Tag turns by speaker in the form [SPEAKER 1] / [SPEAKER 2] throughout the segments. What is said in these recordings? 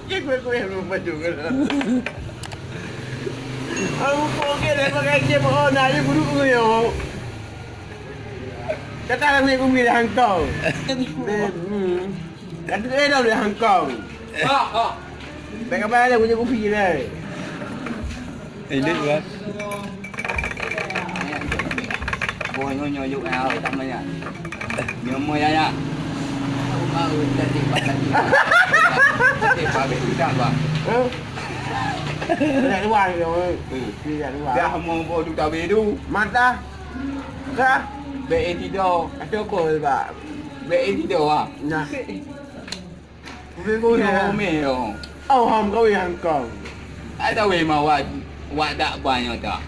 [SPEAKER 1] Cái gue yang lupa juga lah. Aku okey dah pakai game online ni buruk ke yo. Kata aku yang pilih Hong Kong. Kata dia dah pilih Hong Kong. Ha. Baik apa ada punya kopi dah.
[SPEAKER 2] Ini buat.
[SPEAKER 3] Boy nyo yuk ao tak banyak. Nyomo ya ya. Mau tadi tadi. Tadi pakai tidak bang.
[SPEAKER 1] Dah luar rồi. Dah luar.
[SPEAKER 3] Dah mau boy tu tahu tu.
[SPEAKER 1] Mata. Kah?
[SPEAKER 3] Be tidur.
[SPEAKER 1] Ada apa sebab?
[SPEAKER 3] Be tidur ah.
[SPEAKER 1] Nah. Kopi kau ni.
[SPEAKER 3] Nyomo yo.
[SPEAKER 1] Oh, ham kau yang Hong Kong.
[SPEAKER 3] Ada we mau wak tak banyak tak.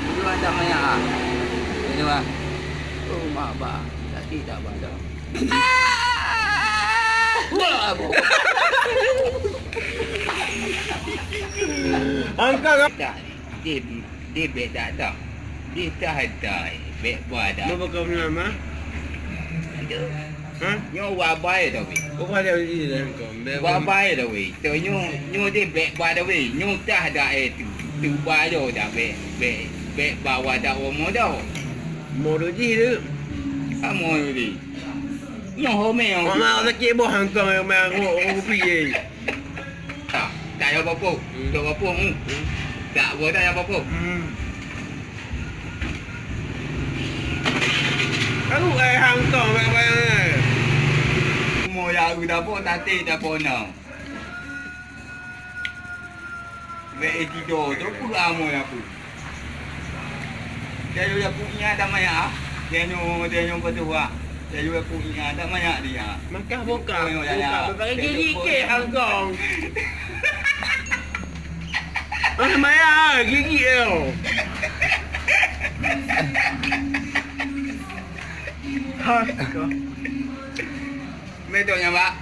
[SPEAKER 3] Itu ada banyak ah. Itu ah. Oh mak ba. Tadi tak banyak.
[SPEAKER 1] Hong Kong.
[SPEAKER 3] Tak. Dia beda tak. Dia tak ada. Bek buat dah.
[SPEAKER 1] Apa kau nama?
[SPEAKER 3] Ada.
[SPEAKER 1] Ha?
[SPEAKER 3] Nyo wa bai dah we.
[SPEAKER 1] Kau ada di Hong Kong.
[SPEAKER 3] Wa bai dah we. Tu nyo dia bek buat dah we. Nyo tak ada tu. Tu ba dah dah bek bawa dah omo dah.
[SPEAKER 1] Moro ji tu.
[SPEAKER 3] Amo ni. Nyo ho me yo.
[SPEAKER 1] Mama nak ke bo Hong Kong yang mai kopi ye.
[SPEAKER 3] Tak ada apa-apa. Tak apa-apa. Tak buat tak apa-apa.
[SPEAKER 1] Aku Hong Kong apa-apa.
[SPEAKER 3] Mo ya udah po tati dah po na. Be tidur tu pun amo ya pu. Dia juga punya ada maya. Dia nyo betul. Dia juga punya ada maya dia.
[SPEAKER 1] Maka buka. Pakai gigi ke Hong Kong. Mana maya gigi el. Ha.
[SPEAKER 3] Metodnya pak.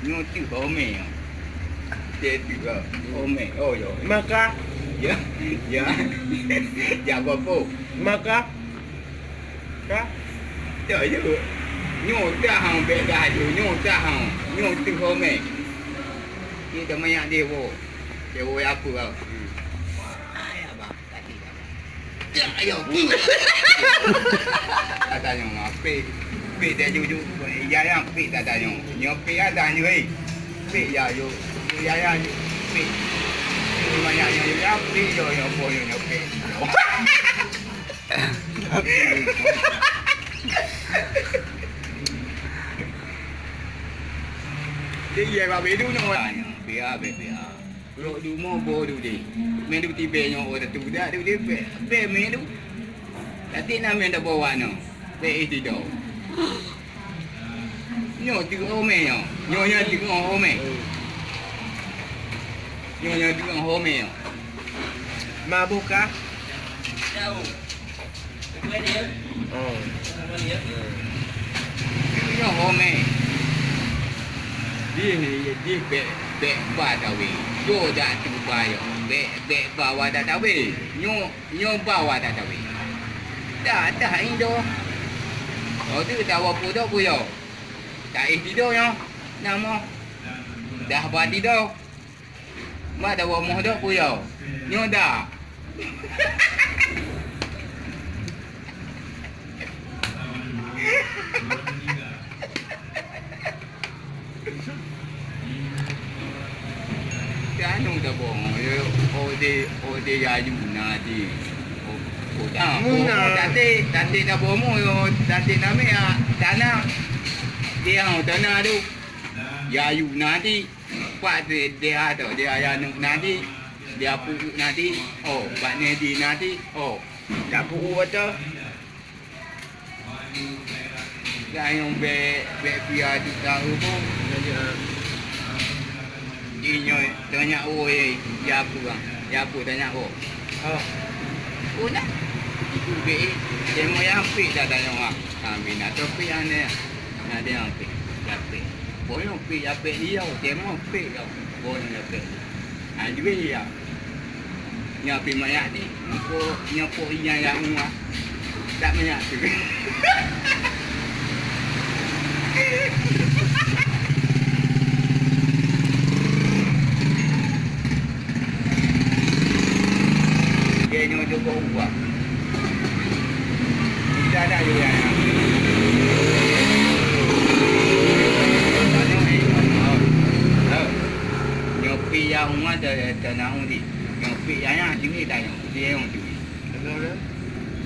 [SPEAKER 3] Nyo tu home. Dia tu home. Oh yo.
[SPEAKER 1] Maka
[SPEAKER 3] Ya. Ya. Ya apa-apa.
[SPEAKER 1] maka ka
[SPEAKER 3] Trời ơi, nhô ta hàng bẹ gà rồi nhô ta hàng nhô từ hôm mẹ đi tao mày ăn đi vô aku kau ai abang tadi ayo kata yang pe dah jujur ya yang pe kata yang nyo pe ada ni wei pe ya yo ya ya pe mana yang ya pe yo pe Dia ye ba be du no be a be ro du mo bo du di me du ti be nyo o tu da du di be me du ta ti na me da bo wa no be e ti do nyo ti o me nyo nya ti o me nyo nya ti o me
[SPEAKER 1] mabuk ka
[SPEAKER 3] Tahu. Kue dia.
[SPEAKER 1] oh
[SPEAKER 3] Nyo o me di be ba da we yo da tu ba yo be ba wa da we nyo ba wa da we da indo o tu da wa pu do pu yo da i di do yo namo dah ba di do ma da wa mo do pu yo nyo da Anu dah bohong. Ode ya Yuna di. Tadi dah bohong. Tadi nama ya tanah. Dia tanah tu. Ya Yuna di. Pak dia ada dia ya nanti. Dia pupuk nanti. Oh, pak di nanti. Oh,
[SPEAKER 1] tak pukul betul
[SPEAKER 3] yang be pia tu tahu pun. Inyo tanya oi ya aku tanya oh una itu be demo yang pi dah tanya ah kami nak topi ane ada yang pi ya pi boleh pi ya pi dia demo pi ya boleh ya pi anjwe ya nya pi maya ni ko nyapo inya yang tak banyak tu tanya ni. Yang pik yang sini tanya. Dia yang tu.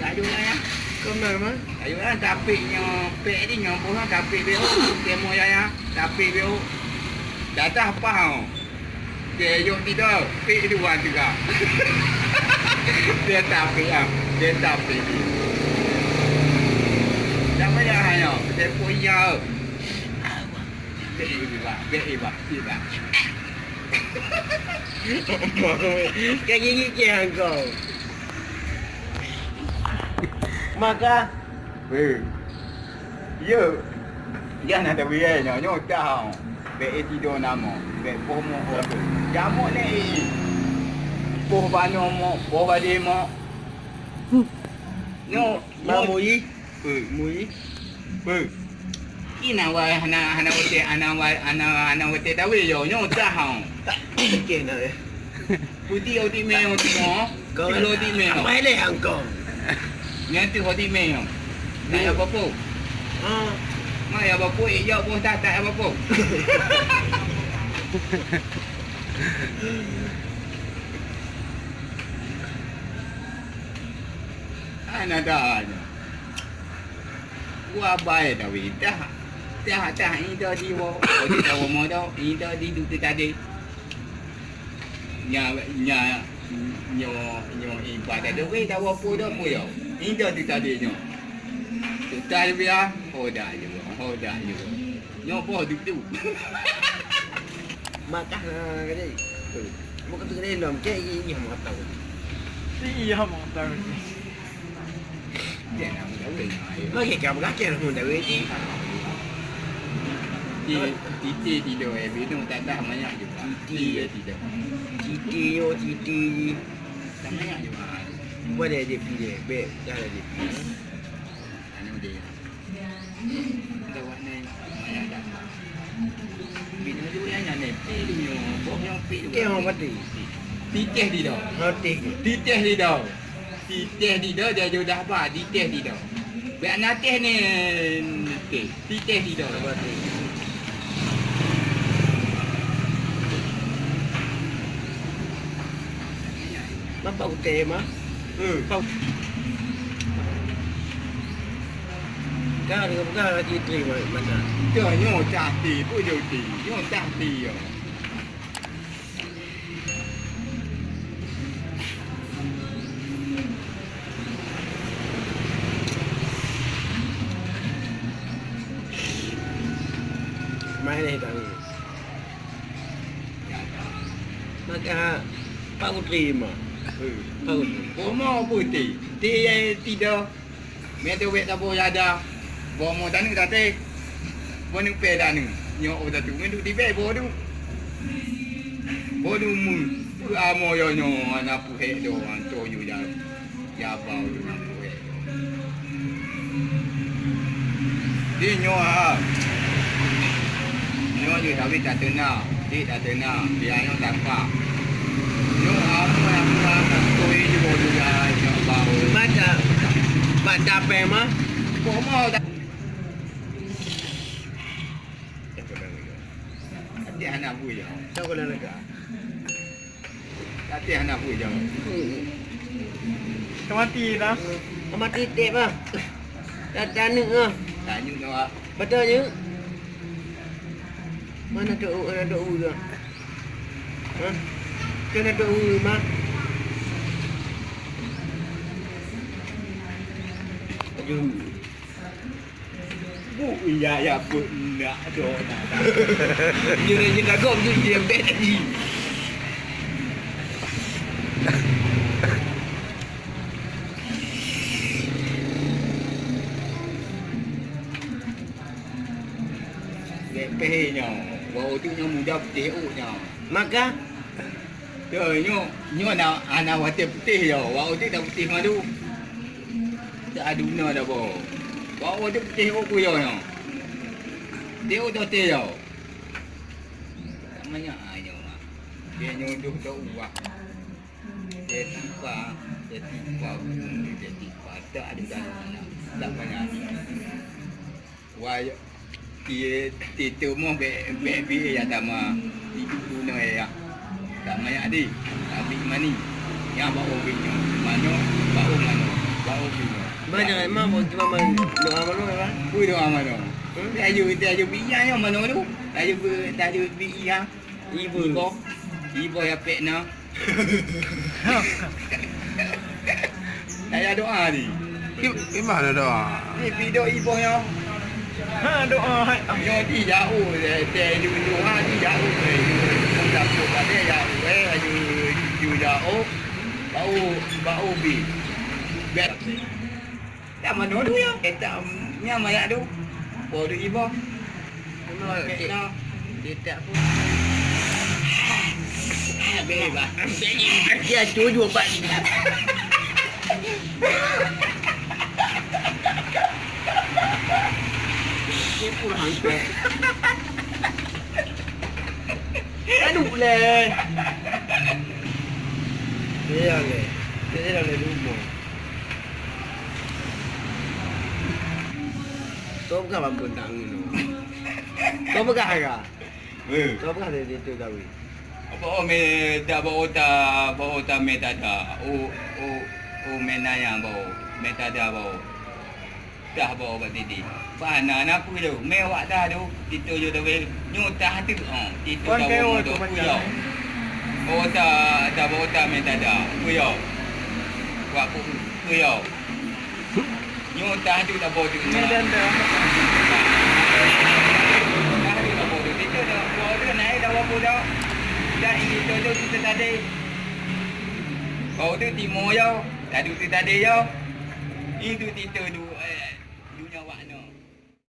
[SPEAKER 3] Tak ada yang.
[SPEAKER 1] Kemana mah?
[SPEAKER 3] Ayo lah tapi yang pik ni yang pun tapi dia demo yang tapi dia dah apa hau. Dia yok tidak pik dua juga. Dia tapi ah, dia tapi. Dah banyak hanya dia punya. Bek iba.
[SPEAKER 1] Kau gigit ke kau? Maka,
[SPEAKER 3] Ya. Jangan ada biaya nyo dah. Bek tidur nama, bek pomo hodo. Jamuk ni. Poh bano mo, poh bade mo. No,
[SPEAKER 1] mamui,
[SPEAKER 3] mui. Ina wa hana wote ana wote dawe yo nyo dah.
[SPEAKER 1] tak fikir nak.
[SPEAKER 3] Putih odi me odi mo.
[SPEAKER 1] Kau
[SPEAKER 3] Kilo di me.
[SPEAKER 1] Apa leh kau?
[SPEAKER 3] Nanti odi me yo. Tak apa apa.
[SPEAKER 1] Ah,
[SPEAKER 3] Mai apa apa ya pun tak apa apa. Ana dah. Gua baik dah weh dah. Dah ini dah di wo. Odi dah wo mo dah. Ini dah di tu tadi. Nya ibadah dah weh dah wo po dah po yo. Ini dah tu tadi nyo. Tu tadi biar hoda je. Hoda je. Nyo po tu.
[SPEAKER 1] makan cái gì? Một cái thứ này làm cái gì mà tàu?
[SPEAKER 2] Iya, mau tahu.
[SPEAKER 3] Dia nak dah weh.
[SPEAKER 1] Nó cái cầm gác cái là tại vì
[SPEAKER 3] Titi tidur minum tak banyak juga. Titi tidur.
[SPEAKER 1] Titi yo titi.
[SPEAKER 3] Tak banyak juga.
[SPEAKER 1] Buat dia pilih, bet dah ada dia.
[SPEAKER 3] Anu dia. Ada warna banyak dah. Minum tu yang ni pilih boh yang pilih.
[SPEAKER 1] Cái không bắt đi.
[SPEAKER 3] Titih di dah.
[SPEAKER 1] Hati.
[SPEAKER 3] Titih di dah. Titih di dah dia sudah apa? Titih di dah. Biar natih ni titih di dah.
[SPEAKER 1] Hati. Nó bầu tè mà. Bầu. Cái là chi tùy mà mình à.
[SPEAKER 3] Trời nhô chả tì, bữa điều tì, nhô chả tì rồi.
[SPEAKER 1] Mai này tao. Nó cái bầu tì mà. Bầu.
[SPEAKER 3] Bố mau bữa tì, tì đâu. Mẹ tôi biết là bố ra đâu. Bố mau đánh người ta tê. Bố nâng bè đà nâng. Nhô ổ ta tụ mình đi bè bố đâu. Bố đâu mùi. Cứ à mò yo nhô nà phụ hệ đồ anh tô yu ya. Ya bao yu nà phụ hệ. Đi nhô hả. Nhô như tao biết ta tên nào. Đi ta tên nào. Vì ai nó tạm phá. Nhô hả. Tôi đi bố yu ya. Nhô bao.
[SPEAKER 1] Baca apa mah?
[SPEAKER 3] Bố mau ta. Tadi anak vui je.
[SPEAKER 1] Sao kau nak?
[SPEAKER 3] Tadi anak vui je.
[SPEAKER 2] Mati dah.
[SPEAKER 1] Amat titik bah. Dah cantik ah.
[SPEAKER 3] Tanya nak.
[SPEAKER 1] Betul je. Mana tu ke? Ha? Kena tu mah. Aduh.
[SPEAKER 3] Bu ya pun nak do nak.
[SPEAKER 1] Dia kagum tu dia bet tadi.
[SPEAKER 3] Lepe nya. Bau tu nya mudah putih nya.
[SPEAKER 1] Maka
[SPEAKER 3] Trời nyo na anak wate putih yo. Bau tu dah putih madu. Tak ada guna dah bo. Bau tu putih aku yo nya. Dia udah teh yo. Tak banyak ayo. Dia nyodoh dah uak. Dia tipa. Tak ada guna. Tak banyak. Wah, dia tu mau be ya tama. Itu guna ya. Tak banyak di. Habis mani. Yang bau binyo. Mano, bau mano. Bau binyo.
[SPEAKER 1] Banyak emang mau cuma doa mana kan?
[SPEAKER 3] Ui doa mano. Dia biang yang mano tu. Dia biang. Ibu yang pekna. Saya doa ni.
[SPEAKER 1] Gimana doa?
[SPEAKER 3] Ni video ibu yang.
[SPEAKER 2] Ha doa hai.
[SPEAKER 3] Yo di jauh dia doa di jauh. Dah pun ada jauh ju jauh. Bau bi. Bet. Dah mana tu ya? Kita nya mayak tu. Bodoh ibu. Pekna. Dia tak pun. Bebas. Dia tujuh bat. Dia pun hantar. Aduh leh.
[SPEAKER 1] Dia le rumah. Kau bukan apa tentang itu. Kau bukan apa? Kau bukan ada itu kau.
[SPEAKER 3] Apa me dah bawa ta me tak ada. Me nanya bawa. Me tak ada bawa. Dah bawa kat tadi. Pana nak aku tu. Me awak dah tu. Itu je dah nyutah tu. Itu dah bawa tu. Bawa ta me tak ada. Kuyau. Buat kuyau. Nyutah tu dah bawa tu.
[SPEAKER 2] Medan dah.
[SPEAKER 3] Dah tu dah bawa tu. Itu dah bawa tu naik dah berapa dah. Dah ini tu kita tadi. Kau tu timur yo, tadi tu tadi yo. Itu tu